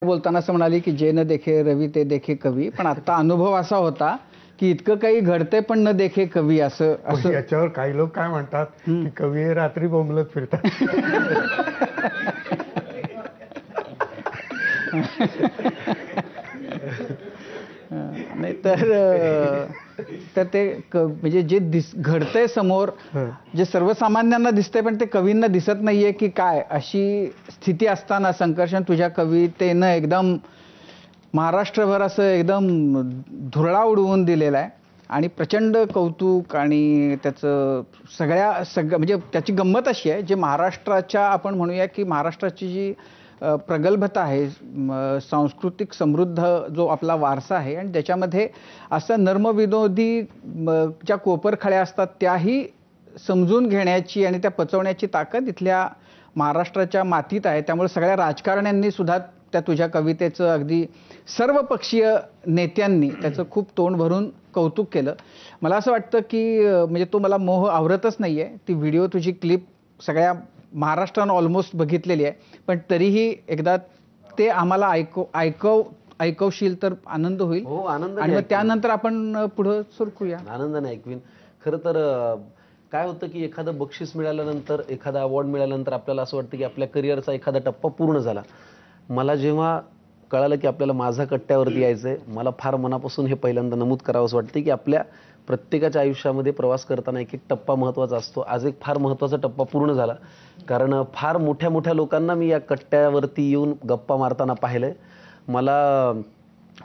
बोलताना असं म्हणाली की जे न देखे रवी ते देखे कवी, पण आता अनुभव असा होता की इतकं काही घडते पण न देखे कवी असं असं याच्यावर काही लोक काय म्हणतात की कवी हे रात्री बोंबलत फिरतात. नाही तर ते म्हणजे जे घडतंय समोर, जे सर्वसामान्यांना दिसतंय पण ते कवींना दिसत नाहीये की काय, अशी स्थिती असताना संकर्षण तुझ्या कवितेनं एकदम महाराष्ट्रभर असं एकदम धुरळा उडवून दिलेला आहे. आणि प्रचंड कौतुक आणि त्याचं म्हणजे त्याची गंमत अशी आहे, जे महाराष्ट्राच्या आपण म्हणूया की महाराष्ट्राची जी प्रगल्भता आहे, सांस्कृतिक समृद्ध जो आपला वारसा आहे, आणि त्याच्यामध्ये असं नर्मविनोदी ज्या कोपरखळ्या असतात त्याही समजून घेण्याची आणि त्या पचवण्याची ताकद इथल्या महाराष्ट्राच्या मातीत आहे. त्यामुळे सगळ्या राजकारण्यांनी सुद्धा त्या तुझ्या कवितेचं, अगदी सर्व पक्षीय नेत्यांनी त्याचं खूप तोंड भरून कौतुक केलं. मला असं वाटतं की म्हणजे तो मला मोह आवरतच नाहीये. ती व्हिडिओ, तुझी क्लिप सगळ्या महाराष्ट्रानं ऑलमोस्ट बघितलेली आहे, पण तरीही एकदा ते आम्हाला ऐकवशील तर आनंद होईल. हो, आनंदाने आणि मग ऐकवीन. त्यानंतर आपण पुढे सरकूया. आनंदाने ऐकवीन. खरं तर काय होतं की एखादं बक्षीस मिळाल्यानंतर, एखादा अवॉर्ड मिळाल्यानंतर आपल्याला असं वाटतं की आपल्या करिअरचा एखादा टप्पा पूर्ण झाला. मला जेव्हा कळालं की आपल्याला माझा कट्ट्यावरती यायचंय, मला फार मनापासून हे पहिल्यांदा नमूद करावंसं वाटतं की आपल्या प्रत्येकाच्या आयुष्यामध्ये प्रवास करताना एक एक टप्पा महत्त्वाचा असतो. आज एक फार महत्त्वाचा टप्पा पूर्ण झाला, कारण फार मोठ्या मोठ्या लोकांना मी या कट्ट्यावरती येऊन गप्पा मारताना पाहिलंय. मला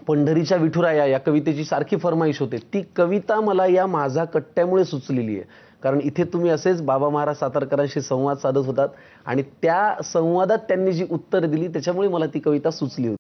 पंढरीच्या विठुराया या कवितेची सारखी फरमाईश होते. ती कविता मला या माझा कट्ट्यामुळे सुचलेली आहे, कारण इथे तुम्ही असेच बाबा महाराज सातारकरांशी संवाद साधत होतात आणि त्या संवादात त्यांनी जी उत्तर दिली त्याच्यामुळे मला ती कविता सुचली होती.